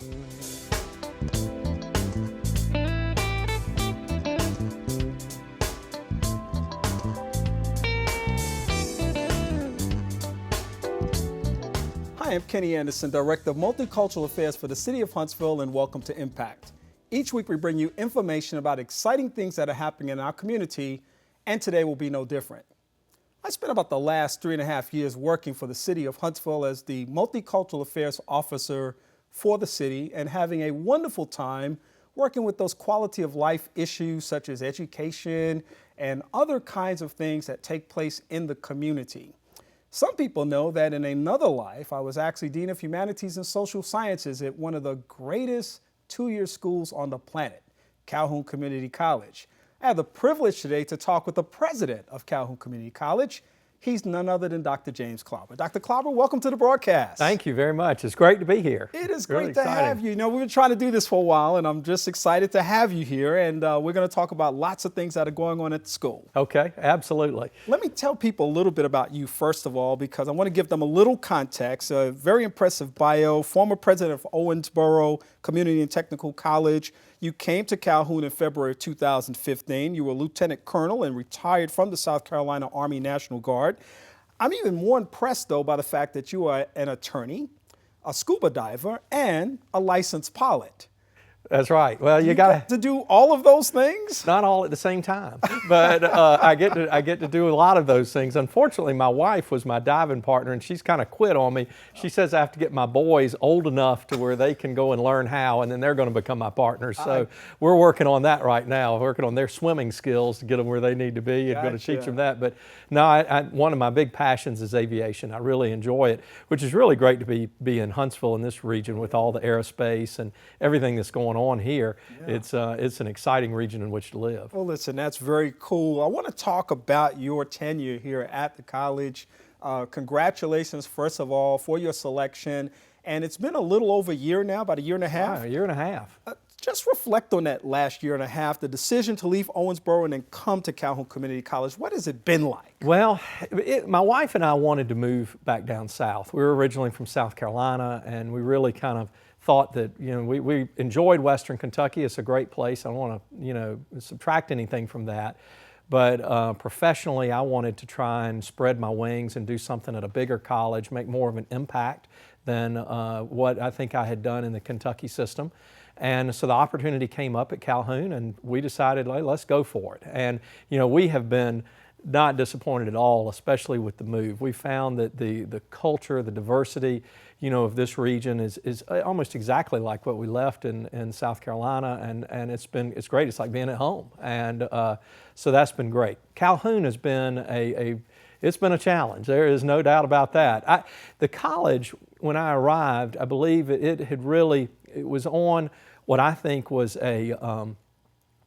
Hi, I'm Kenny Anderson, Director of Multicultural Affairs for the City of Huntsville, and welcome to Impact. Each week we bring you information about exciting things that are happening in our community, and today will be no different. I spent about the last 3.5 years working for the City of Huntsville as the Multicultural Affairs Officer for the city and having a wonderful time working with those quality of life issues such as education and other kinds of things that take place in the community. Some people know that in another life, I was actually Dean of Humanities and Social Sciences at one of the greatest two-year schools on the planet, Calhoun Community College. I have the privilege today to talk with the president of Calhoun Community College. He's none other than Dr. James Klauber. Dr. Klauber, welcome to the broadcast. Thank you very much. It's great to be here. It is great to have you. You know, we've been trying to do this for a while, and I'm just excited to have you here. And we're going to talk about lots of things that are going on at the school. Okay, absolutely. Let me tell people a little bit about you, first of all, because I want to give them a little context. A very impressive bio, former president of Owensboro Community and Technical College. You came to Calhoun in February of 2015. You were a lieutenant colonel and retired from the South Carolina Army National Guard. I'm even more impressed, though, by the fact that you are an attorney, a scuba diver, and a licensed pilot. That's right. Well, you got to do all of those things? Not all at the same time, but I get to do a lot of those things. Unfortunately, my wife was my diving partner, and she's kind of quit on me. She says I have to get my boys old enough to where they can go and learn how, and then they're going to become my partners. So we're working on that right now, working on their swimming skills to get them where they need to be, and going to teach them that. But no, one of my big passions is aviation. I really enjoy it, which is really great to be in Huntsville in this region with all the aerospace and everything that's going on here. Yeah. It's an exciting region in which to live. Well, listen, that's very cool. I want to talk about your tenure here at the college. Congratulations, first of all, for your selection. And it's been a little over a year now, about a year and a half. A year and a half. Just reflect on that last year and a half, the decision to leave Owensboro and then come to Calhoun Community College. What has it been like? Well, my wife and I wanted to move back down south. We were originally from South Carolina, and we really kind of thought that, you know, we enjoyed Western Kentucky. It's a great place. I don't want to, you know, subtract anything from that. But professionally, I wanted to try and spread my wings and do something at a bigger college, make more of an impact than what I think I had done in the Kentucky system. And so the opportunity came up at Calhoun, and we decided, let's go for it. And, you know, we have been not disappointed at all, especially with the move. We found that the culture, the diversity, you know, of this region is almost exactly like what we left in South Carolina, and it's great. It's like being at home, and so that's been great. Calhoun has been it's been a challenge. There is no doubt about that. The college, when I arrived, I believe it was on what I think was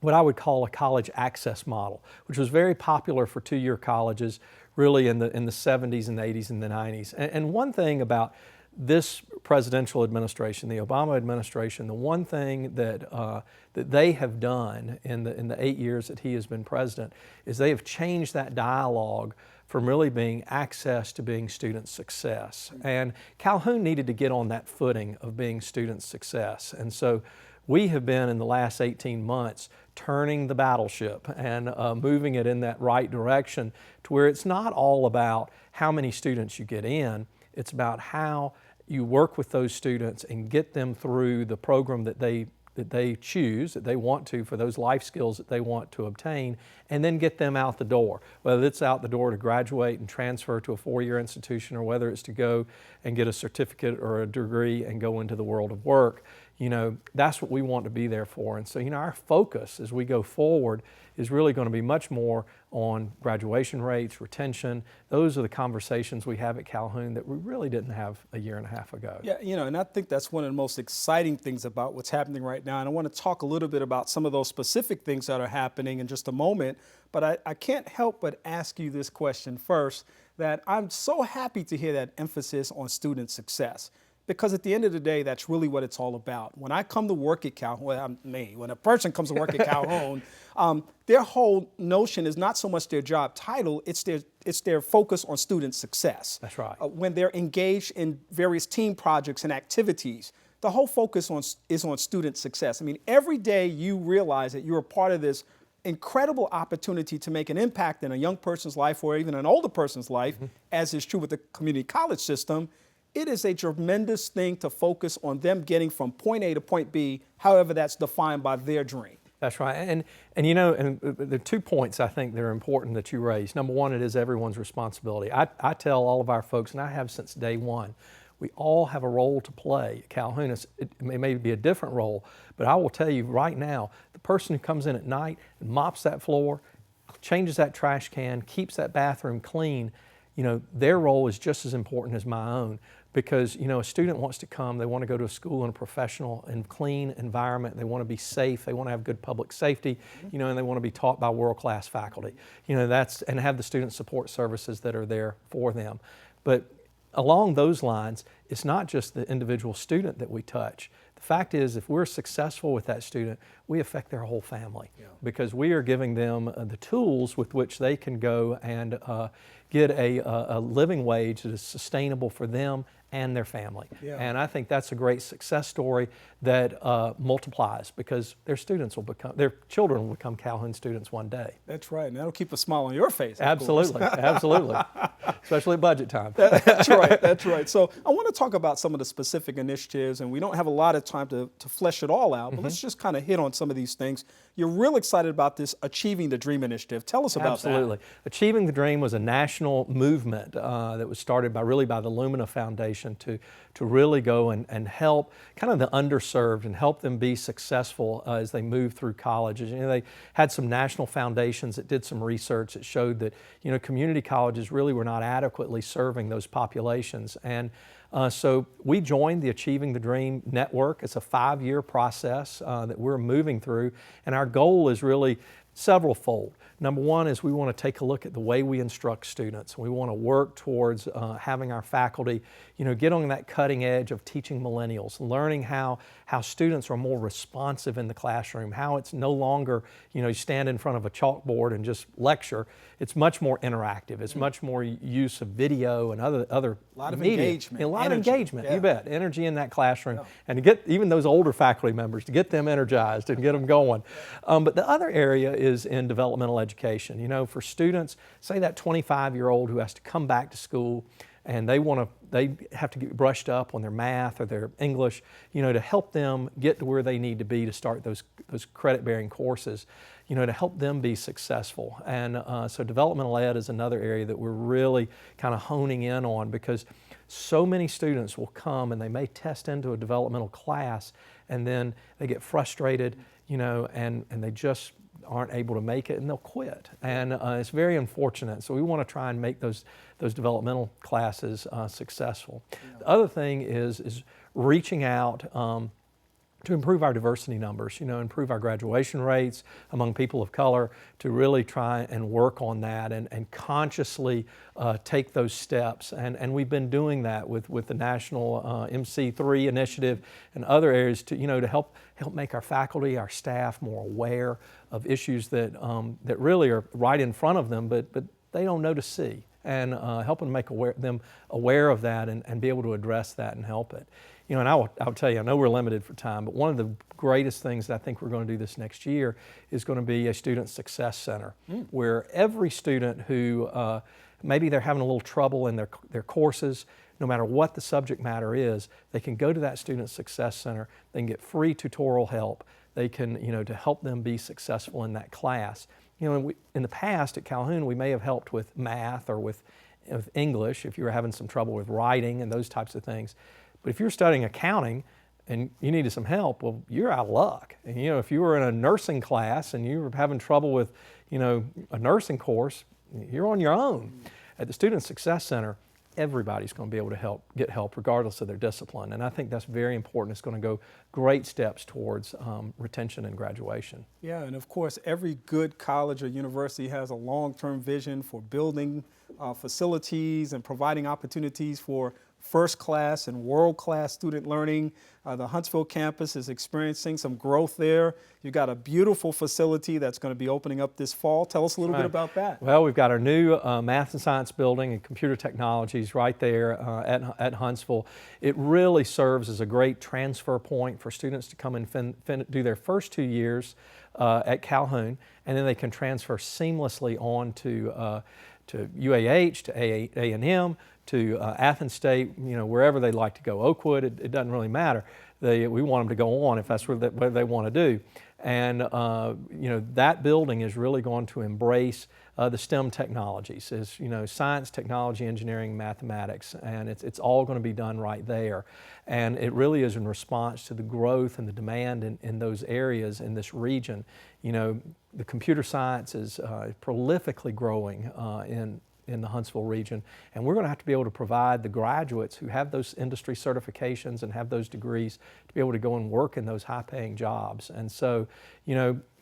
what I would call a college access model, which was very popular for two-year colleges, really in the 70s and the 80s and the 90s. And one thing about this presidential administration, the Obama administration, the one thing that they have done in the 8 years that he has been president is they have changed that dialogue from really being access to being student success. And Calhoun needed to get on that footing of being student success. And so we have been, in the last 18 months, turning the battleship and moving it in that right direction to where it's not all about how many students you get in, it's about how you work with those students and get them through the program that they choose, that they want to, for those life skills that they want to obtain, and then get them out the door. Whether it's out the door to graduate and transfer to a four-year institution, or whether it's to go and get a certificate or a degree and go into the world of work, you know, that's what we want to be there for. And so, you know, our focus as we go forward is really going to be much more on graduation rates, retention. Those are the conversations we have at Calhoun that we really didn't have a year and a half ago. Yeah, you know, and I think that's one of the most exciting things about what's happening right now. And I want to talk a little bit about some of those specific things that are happening in just a moment. But I can't help but ask you this question first, that I'm so happy to hear that emphasis on student success. Because at the end of the day, that's really what it's all about. When I come to work at Calhoun, when a person comes to work at Calhoun, their whole notion is not so much their job title, it's their focus on student success. That's right. When they're engaged in various team projects and activities, the whole focus is on student success. I mean, every day you realize that you're a part of this incredible opportunity to make an impact in a young person's life or even an older person's life, as is true with the community college system. It is a tremendous thing to focus on them getting from point A to point B, however that's defined by their dream. That's right. And you know, and the 2 points I think that are important that you raised. Number one, it is everyone's responsibility. I tell all of our folks, and I have since day one, we all have a role to play at Calhoun. It may be a different role, but I will tell you right now, the person who comes in at night and mops that floor, changes that trash can, keeps that bathroom clean, you know, their role is just as important as my own. Because, you know, a student wants to come, they want to go to a school in a professional and clean environment, they want to be safe, they want to have good public safety, you know, and they want to be taught by world-class faculty. You know, and have the student support services that are there for them. But along those lines, it's not just the individual student that we touch. The fact is, if we're successful with that student, we affect their whole family, because we are giving them the tools with which they can go and get a living wage that is sustainable for them and their family. And I think that's a great success story that multiplies, because their children will become Calhoun students one day. That's right, and that'll keep a smile on your face. Absolutely, absolutely, especially at budget time. That's right, that's right. So I want to talk about some of the specific initiatives, and we don't have a lot of time to flesh it all out, but let's just kind of hit on some of these things. You're real excited about this Achieving the Dream initiative. Tell us about that. Absolutely. Achieving the Dream was a national movement that was started by the Lumina Foundation to really go and help kind of the underserved and help them be successful as they move through colleges. You know, they had some national foundations that did some research that showed that, you know, community colleges really were not adequately serving those populations. And so we joined the Achieving the Dream network. It's a 5-year process that we're moving through, and our goal is really several-fold. Number one is we want to take a look at the way we instruct students. We want to work towards having our faculty, you know, get on that cutting edge of teaching millennials, learning how students are more responsive in the classroom, how it's no longer, you know, you stand in front of a chalkboard and just lecture. It's much more interactive. It's much more use of video and other a lot of media. engagement. A lot of engagement, Yeah. you bet. Energy in that classroom. And to get even those older faculty members, to get them energized and get them going. But the other area is in developmental education. You know, for students, say that 25-year-old who has to come back to school and they have to get brushed up on their math or their English, you know, to help them get to where they need to be to start those credit-bearing courses, you know, to help them be successful. And so developmental ed is another area that we're really kind of honing in on, because so many students will come and they may test into a developmental class and then they get frustrated, you know, and they just aren't able to make it and they'll quit. And it's very unfortunate. So we want to try and make those developmental classes successful. The other thing is reaching out to improve our diversity numbers, you know, improve our graduation rates among people of color, to really try and work on that and consciously take those steps. And we've been doing that with the National MC3 initiative and other areas to, you know, to help make our faculty, our staff more aware of issues that really are right in front of them, but they don't know to see, and helping to make them aware of that and be able to address that and help it. You know, and I'll tell you, I know we're limited for time, but one of the greatest things that I think we're going to do this next year is going to be a student success center, where every student who maybe they're having a little trouble in their courses, no matter what the subject matter is, they can go to that student success center, they can get free tutorial help, they can, you know, to help them be successful in that class. You know, in the past at Calhoun, we may have helped with math or with English if you were having some trouble with writing and those types of things. But if you're studying accounting and you needed some help, well, you're out of luck. And, you know, if you were in a nursing class and you were having trouble with, you know, a nursing course, you're on your own. At the Student Success Center, everybody's going to be able to get help regardless of their discipline. And I think that's very important. It's going to go great steps towards retention and graduation. Yeah, and of course, every good college or university has a long-term vision for building facilities and providing opportunities for first-class and world-class student learning. The Huntsville campus is experiencing some growth there. You've got a beautiful facility that's going to be opening up this fall. Tell us a little bit about that. Well, we've got our new math and science building and computer technologies right there at Huntsville. It really serves as a great transfer point for students to come and do their first 2 years at Calhoun, and then they can transfer seamlessly on to UAH, to A&M, to Athens State, wherever they'd like to go. Oakwood, it doesn't really matter. We want them to go on if that's what they want to do. And that building is really going to embrace the STEM technologies, science, technology, engineering, mathematics, and it's all going to be done right there. And it really is in response to the growth and the demand in those areas in this region. The computer science is prolifically growing in the Huntsville region, and we're going to have to be able to provide the graduates who have those industry certifications and have those degrees to be able to go and work in those high-paying jobs. And so,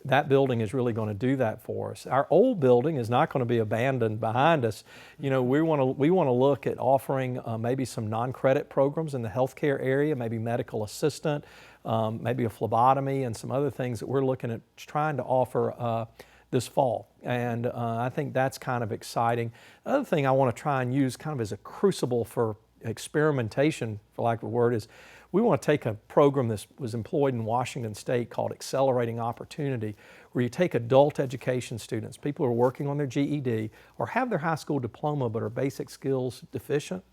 that building is really going to do that for us. Our old building is not going to be abandoned behind us. We want to look at offering maybe some non-credit programs in the healthcare area, maybe medical assistant, maybe a phlebotomy, and some other things that we're looking at trying to offer this fall. And I think that's kind of exciting. The other thing I want to try and use kind of as a crucible for experimentation, for lack of a word, is we want to take a program that was employed in Washington State called Accelerating Opportunity, where you take adult education students, people who are working on their GED or have their high school diploma but are basic skills deficient,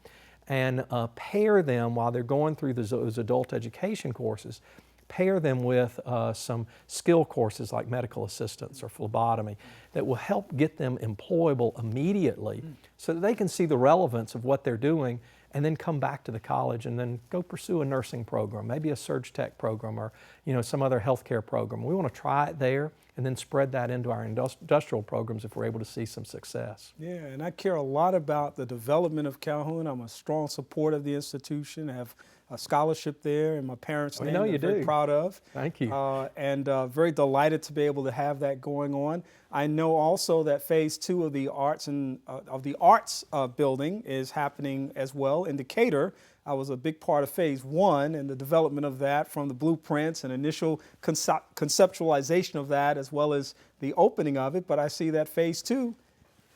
and pair them while they're going through those adult education courses, pair them with some skill courses like medical assistance or phlebotomy that will help get them employable immediately so that they can see the relevance of what they're doing and then come back to the college and then go pursue a nursing program, maybe a surge tech program or some other healthcare program. We want to try it there and then spread that into our industrial programs if we're able to see some success. Yeah, and I care a lot about the development of Calhoun. I'm a strong supporter of the institution. I have a scholarship there in my parents' name. I'm very proud of. Thank you. And very delighted to be able to have that going on. I know also that phase 2 of the arts building is happening as well in Decatur. I was a big part of phase 1 and the development of that, from the blueprints and initial conceptualization of that, as well as the opening of it. But I see that phase 2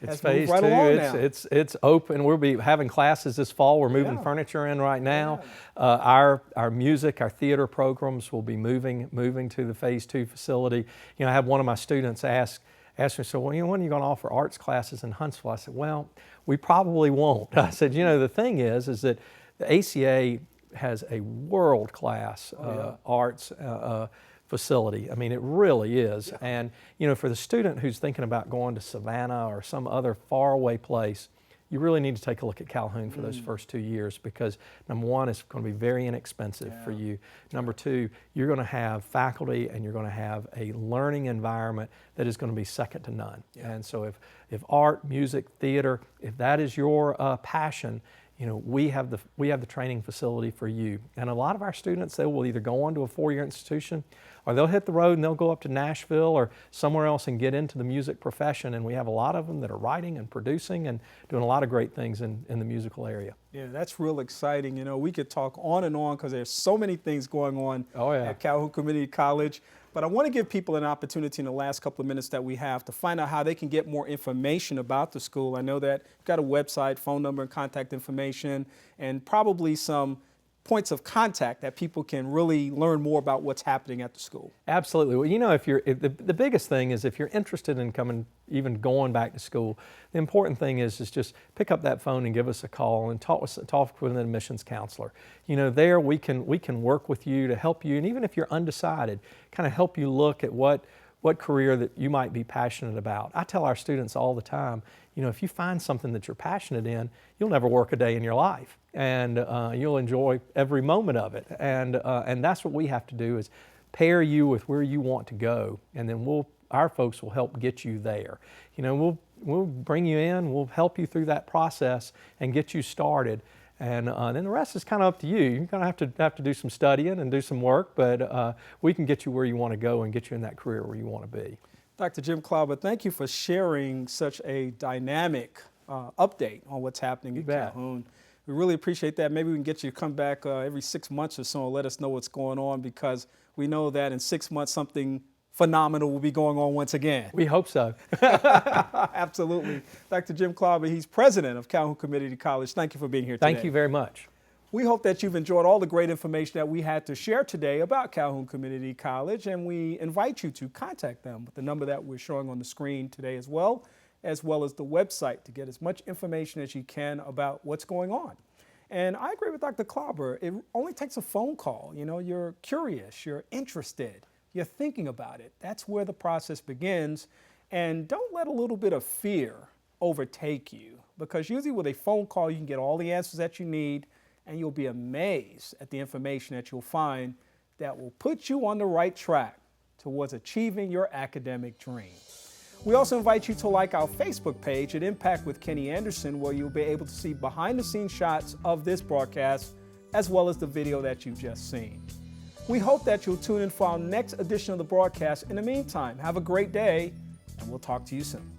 It's phase 2. It's open. We'll be having classes this fall. We're moving furniture in right now. Our music, our theater programs will be moving to the phase 2 facility. I had one of my students ask me, so when are you going to offer arts classes in Huntsville? I said, well, we probably won't. I said, the thing is that the ACA has a world-class arts facility. I mean, it really is. Yeah. And, for the student who's thinking about going to Savannah or some other faraway place, you really need to take a look at Calhoun for those first 2 years, because number one, it's going to be very inexpensive for you. Number two, you're going to have faculty and you're going to have a learning environment that is going to be second to none. Yeah. And so if art, music, theater, if that is your passion, we have the training facility for you. And a lot of our students, they will either go on to a 4-year institution, or they'll hit the road and they'll go up to Nashville or somewhere else and get into the music profession. And we have a lot of them that are writing and producing and doing a lot of great things in the musical area. Yeah, that's real exciting. We could talk on and on because there's so many things going on at Calhoun Community College. But I want to give people an opportunity in the last couple of minutes that we have to find out how they can get more information about the school. I know that you've got a website, phone number, and contact information, and probably some points of contact that people can really learn more about what's happening at the school. Absolutely. Well, the biggest thing is if you're interested in even going back to school, the important thing is just pick up that phone and give us a call and talk with an admissions counselor. There we can work with you to help you, and even if you're undecided, kind of help you look at what career that you might be passionate about. I tell our students all the time, if you find something that you're passionate in, you'll never work a day in your life, and you'll enjoy every moment of it. And that's what we have to do, is pair you with where you want to go, and then our folks will help get you there. We'll bring you in, we'll help you through that process and get you started. And then the rest is kind of up to you. You're going to have to do some studying and do some work, but we can get you where you want to go and get you in that career where you want to be. Dr. Jim Klauber, thank you for sharing such a dynamic update on what's happening at Calhoun. We really appreciate that. Maybe we can get you to come back every 6 months or so and let us know what's going on, because we know that in 6 months something phenomenal will be going on once again. We hope so. Absolutely. Dr. Jim Klauber, he's president of Calhoun Community College. Thank you for being here today. Thank you very much. We hope that you've enjoyed all the great information that we had to share today about Calhoun Community College, and we invite you to contact them with the number that we're showing on the screen today as well as the website, to get as much information as you can about what's going on. And I agree with Dr. Klauber. It only takes a phone call. You know, you're curious, you're interested, you're thinking about it. That's where the process begins. And don't let a little bit of fear overtake you, because usually with a phone call, you can get all the answers that you need, and you'll be amazed at the information that you'll find that will put you on the right track towards achieving your academic dreams. We also invite you to like our Facebook page at Impact with Kenny Anderson, where you'll be able to see behind-the-scenes shots of this broadcast, as well as the video that you've just seen. We hope that you'll tune in for our next edition of the broadcast. In the meantime, have a great day, and we'll talk to you soon.